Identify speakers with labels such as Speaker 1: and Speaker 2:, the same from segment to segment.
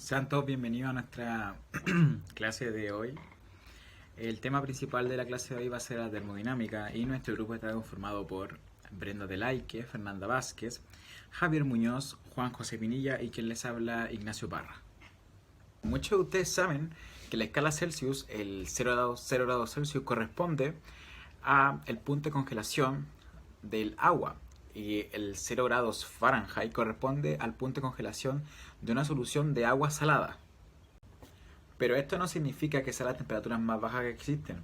Speaker 1: Sean todos bienvenidos a nuestra clase de hoy. El tema principal de la clase de hoy va a ser la termodinámica y nuestro grupo está conformado por Brenda Delaique, Fernanda Vázquez, Javier Muñoz, Juan José Pinilla y quien les habla, Ignacio Parra. Muchos de ustedes saben que la escala Celsius, el 0 grados Celsius, corresponde a el punto de congelación del agua. Y el 0 grados Fahrenheit corresponde al punto de congelación de una solución de agua salada. Pero esto no significa que sea la temperatura más baja que existen.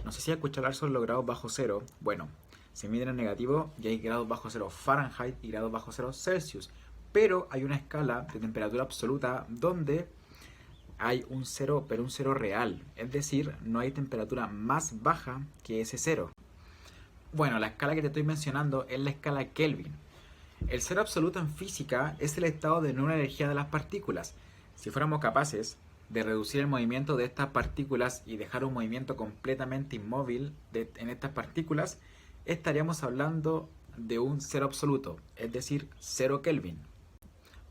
Speaker 1: No sé si has escuchado hablar sobre los grados bajo cero. Bueno, se miden en negativo y hay grados bajo cero Fahrenheit y grados bajo cero Celsius. Pero hay una escala de temperatura absoluta donde hay un cero, pero un cero real. Es decir, no hay temperatura más baja que ese cero. Bueno, la escala que te estoy mencionando es la escala Kelvin. El cero absoluto en física es el estado de nula energía de las partículas. Si fuéramos capaces de reducir el movimiento de estas partículas y dejar un movimiento completamente inmóvil en estas partículas, estaríamos hablando de un cero absoluto, es decir, 0 Kelvin.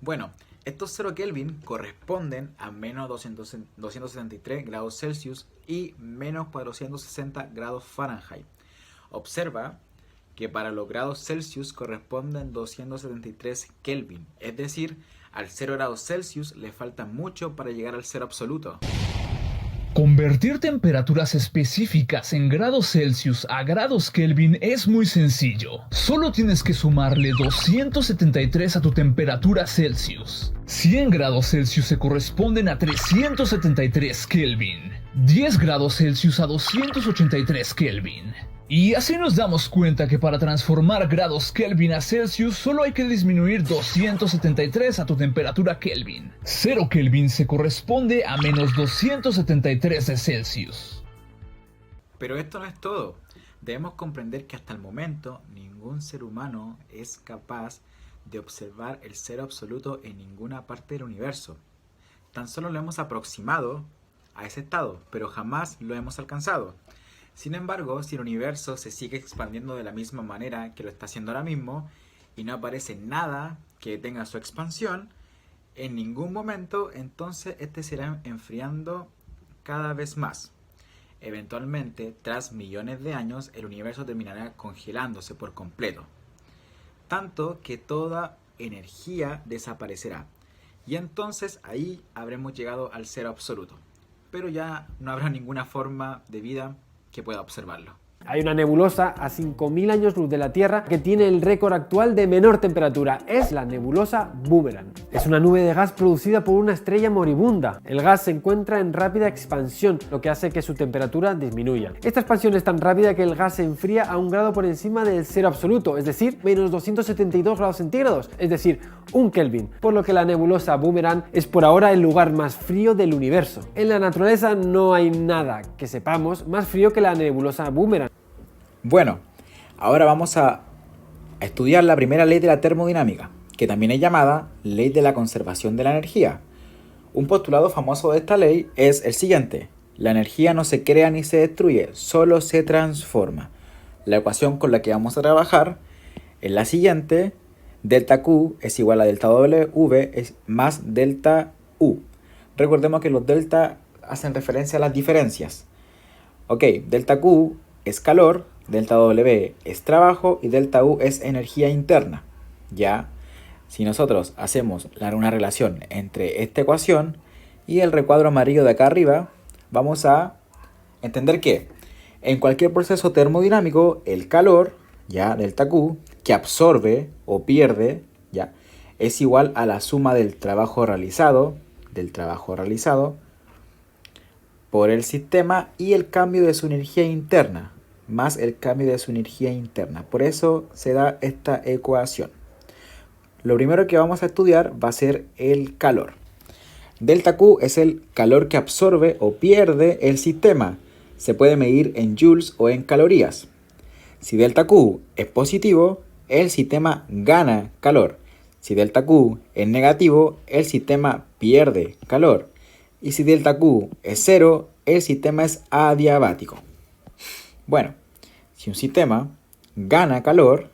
Speaker 1: Bueno, estos 0 Kelvin corresponden a menos 273 grados Celsius y menos 460 grados Fahrenheit. Observa que para los grados Celsius corresponden 273 Kelvin, es decir, al 0 grados Celsius le falta mucho para llegar al cero absoluto.
Speaker 2: Convertir temperaturas específicas en grados Celsius a grados Kelvin es muy sencillo. Solo tienes que sumarle 273 a tu temperatura Celsius. 100 grados Celsius se corresponden a 373 Kelvin. 10 grados Celsius a 283 Kelvin. Y así nos damos cuenta que para transformar grados Kelvin a Celsius solo hay que disminuir 273 a tu temperatura Kelvin. 0 Kelvin se corresponde a menos 273 de Celsius.
Speaker 1: Pero esto no es todo. Debemos comprender que hasta el momento ningún ser humano es capaz de observar el cero absoluto en ninguna parte del universo. Tan solo lo hemos aproximado a ese estado, pero jamás lo hemos alcanzado. Sin embargo, si el universo se sigue expandiendo de la misma manera que lo está haciendo ahora mismo y no aparece nada que detenga su expansión, en ningún momento entonces este se irá enfriando cada vez más. Eventualmente, tras millones de años, el universo terminará congelándose por completo, tanto que toda energía desaparecerá. Y entonces ahí habremos llegado al cero absoluto, pero ya no habrá ninguna forma de vida que pueda observarlo.
Speaker 3: Hay una nebulosa a 5.000 años luz de la Tierra que tiene el récord actual de menor temperatura. Es la nebulosa Boomerang. Es una nube de gas producida por una estrella moribunda. El gas se encuentra en rápida expansión, lo que hace que su temperatura disminuya. Esta expansión es tan rápida que el gas se enfría a un grado por encima del cero absoluto, es decir, menos 272 grados centígrados, es decir, 1 Kelvin, por lo que la nebulosa Boomerang es por ahora el lugar más frío del universo. En la naturaleza no hay nada que sepamos más frío que la nebulosa Boomerang.
Speaker 1: Bueno, ahora vamos a estudiar la primera ley de la termodinámica, que también es llamada ley de la conservación de la energía. Un postulado famoso de esta ley es el siguiente: la energía no se crea ni se destruye, solo se transforma. La ecuación con la que vamos a trabajar es la siguiente: delta Q es igual a delta W más delta U. Recordemos que los delta hacen referencia a las diferencias. Ok, delta Q es calor, delta W es trabajo y delta U es energía interna. Ya, si nosotros hacemos una relación entre esta ecuación y el recuadro amarillo de acá arriba, vamos a entender que en cualquier proceso termodinámico, el calor, ya, delta Q, que absorbe o pierde, ya, es igual a la suma del trabajo realizado por el sistema y el cambio de su energía interna, más el cambio de su energía interna. Por eso se da esta ecuación. Lo primero que vamos a estudiar va a ser el calor. Delta Q es el calor que absorbe o pierde el sistema. Se puede medir en joules o en calorías. Si delta Q es positivo, el sistema gana calor. Si delta Q es negativo, el sistema pierde calor. Y si delta Q es cero, el sistema es adiabático. Bueno, si un sistema gana calor,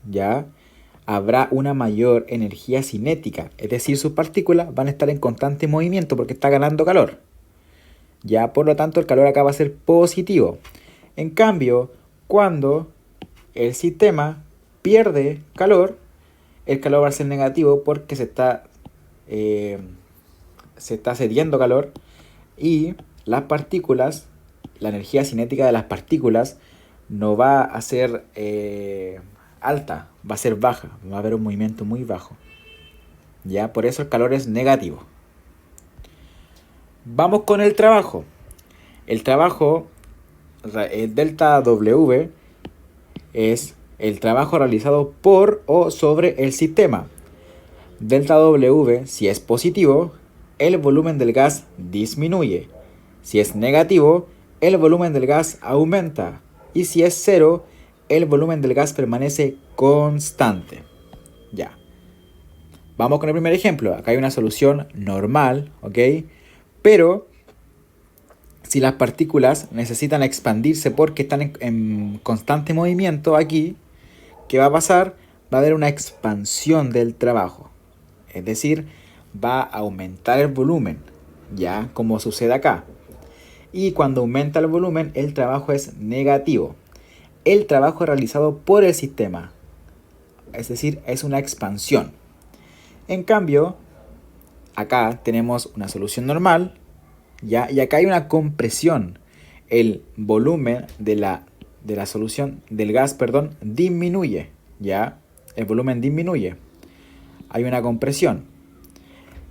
Speaker 1: ya habrá una mayor energía cinética, es decir, sus partículas van a estar en constante movimiento porque está ganando calor. Ya, por lo tanto, el calor acá va a ser positivo. En cambio, cuando el sistema pierde calor, el calor va a ser negativo porque se está cediendo calor y las partículas, la energía cinética de las partículas no va a ser alta, va a ser baja, va a haber un movimiento muy bajo. Ya, por eso el calor es negativo. Vamos con el trabajo. El trabajo, el delta W, es el trabajo realizado por o sobre el sistema. Delta W, si es positivo, el volumen del gas disminuye. Si es negativo, el volumen del gas aumenta. Y si es cero, el volumen del gas permanece constante. Ya. Vamos con el primer ejemplo. Acá hay una solución normal, ¿ok? Pero si las partículas necesitan expandirse porque están en constante movimiento aquí, ¿qué va a pasar? Va a haber una expansión del trabajo. Es decir, va a aumentar el volumen, ya como sucede acá. Y cuando aumenta el volumen, el trabajo es negativo. El trabajo es realizado por el sistema. Es decir, es una expansión. En cambio, acá tenemos una solución normal, ¿ya? Y acá hay una compresión. El volumen de la solución, del gas, disminuye, ¿ya? El volumen disminuye. Hay una compresión.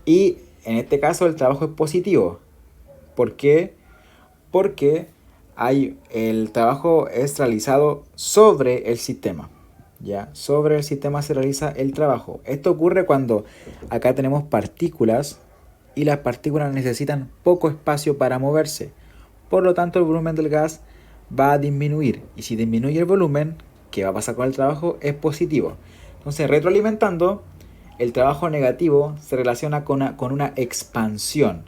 Speaker 1: Y en este caso el trabajo es positivo. ¿Por qué? Porque el trabajo es realizado sobre el sistema. ¿Ya? Sobre el sistema se realiza el trabajo. Esto ocurre cuando acá tenemos partículas y las partículas necesitan poco espacio para moverse. Por lo tanto, el volumen del gas va a disminuir. Y si disminuye el volumen, ¿qué va a pasar con el trabajo? Es positivo. Entonces, retroalimentando, el trabajo negativo se relaciona con una expansión.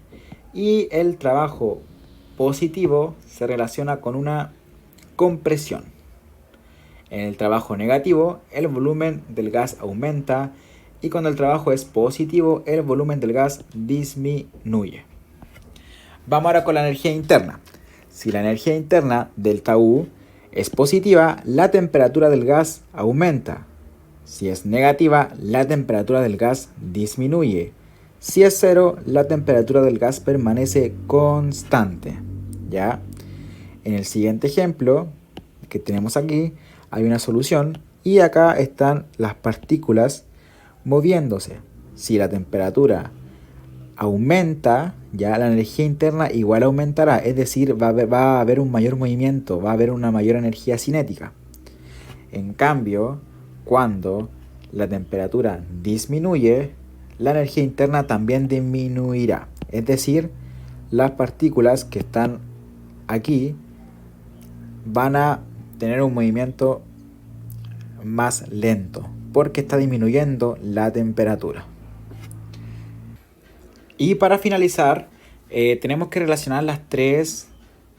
Speaker 1: Y el trabajo positivo se relaciona con una compresión. En el trabajo negativo, el volumen del gas aumenta y cuando el trabajo es positivo, el volumen del gas disminuye. Vamos ahora con la energía interna. Si la energía interna, delta U, es positiva, la temperatura del gas aumenta. Si es negativa, la temperatura del gas disminuye. Si es cero, la temperatura del gas permanece constante. ¿Ya? En el siguiente ejemplo que tenemos aquí, hay una solución y acá están las partículas moviéndose. Si la temperatura aumenta, ya la energía interna igual aumentará, es decir, va a haber un mayor movimiento, va a haber una mayor energía cinética. En cambio, cuando la temperatura disminuye, la energía interna también disminuirá. Es decir, las partículas que están aquí van a tener un movimiento más lento porque está disminuyendo la temperatura. Y para finalizar, tenemos que relacionar las tres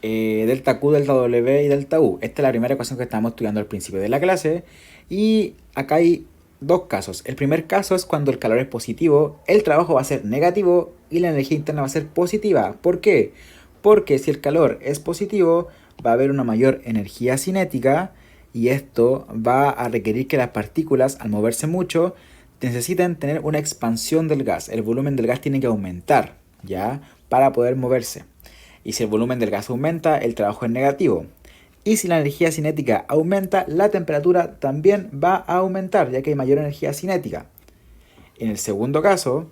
Speaker 1: delta Q, delta W y delta U. Esta es la primera ecuación que estábamos estudiando al principio de la clase y acá hay dos casos. El primer caso es cuando el calor es positivo, el trabajo va a ser negativo y la energía interna va a ser positiva. ¿Por qué? Porque si el calor es positivo, va a haber una mayor energía cinética y esto va a requerir que las partículas, al moverse mucho, necesiten tener una expansión del gas. El volumen del gas tiene que aumentar, ¿ya? Para poder moverse. Y si el volumen del gas aumenta, el trabajo es negativo. Y si la energía cinética aumenta, la temperatura también va a aumentar, ya que hay mayor energía cinética. En el segundo caso,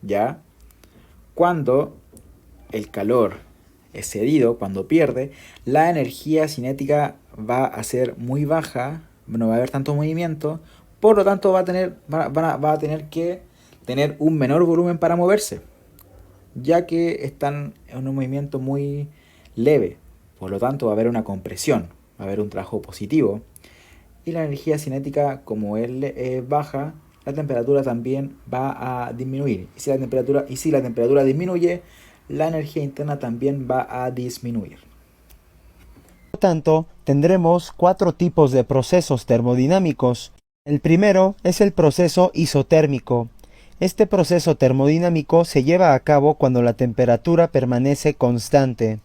Speaker 1: ¿ya? Cuando el calor es cedido, cuando pierde, la energía cinética va a ser muy baja, no va a haber tanto movimiento, por lo tanto va a tener que tener un menor volumen para moverse, ya que están en un movimiento muy leve. Por lo tanto va a haber una compresión, va a haber un trabajo positivo. Y la energía cinética, como es baja, la temperatura también va a disminuir. Y si la temperatura disminuye, la energía interna también va a disminuir.
Speaker 4: Por tanto, tendremos 4 tipos de procesos termodinámicos El primero es el proceso isotérmico. Este proceso termodinámico se lleva a cabo cuando la temperatura permanece constante.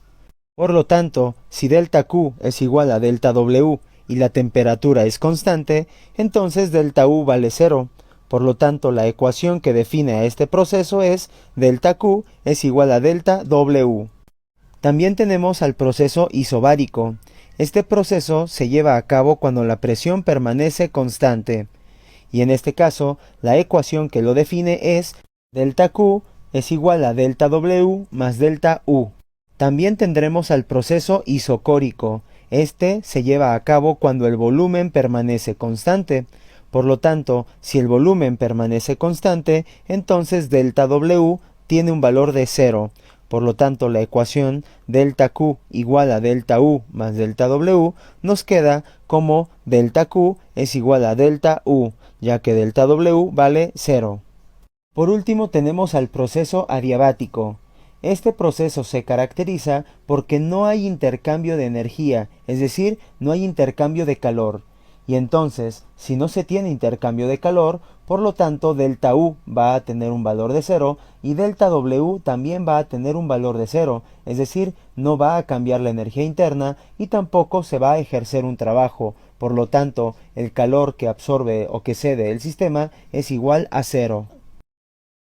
Speaker 4: Por lo tanto, si ΔQ es igual a ΔW y la temperatura es constante, entonces ΔU vale 0. Por lo tanto, la ecuación que define a este proceso es ΔQ es igual a ΔW. También tenemos al proceso isobárico. Este proceso se lleva a cabo cuando la presión permanece constante. Y en este caso, la ecuación que lo define es ΔQ es igual a ΔW más ΔU. También tendremos al proceso isocórico. Este se lleva a cabo cuando el volumen permanece constante. Por lo tanto, si el volumen permanece constante, entonces ΔW tiene un valor de 0. Por lo tanto, la ecuación ΔQ igual a ΔU más ΔW nos queda como ΔQ es igual a ΔU, ya que ΔW vale 0. Por último tenemos al proceso adiabático. Este proceso se caracteriza porque no hay intercambio de energía, es decir, no hay intercambio de calor. Y entonces, si no se tiene intercambio de calor, por lo tanto ΔU va a tener un valor de 0 y ΔW también va a tener un valor de 0, es decir, no va a cambiar la energía interna y tampoco se va a ejercer un trabajo. Por lo tanto, el calor que absorbe o que cede el sistema es igual a 0.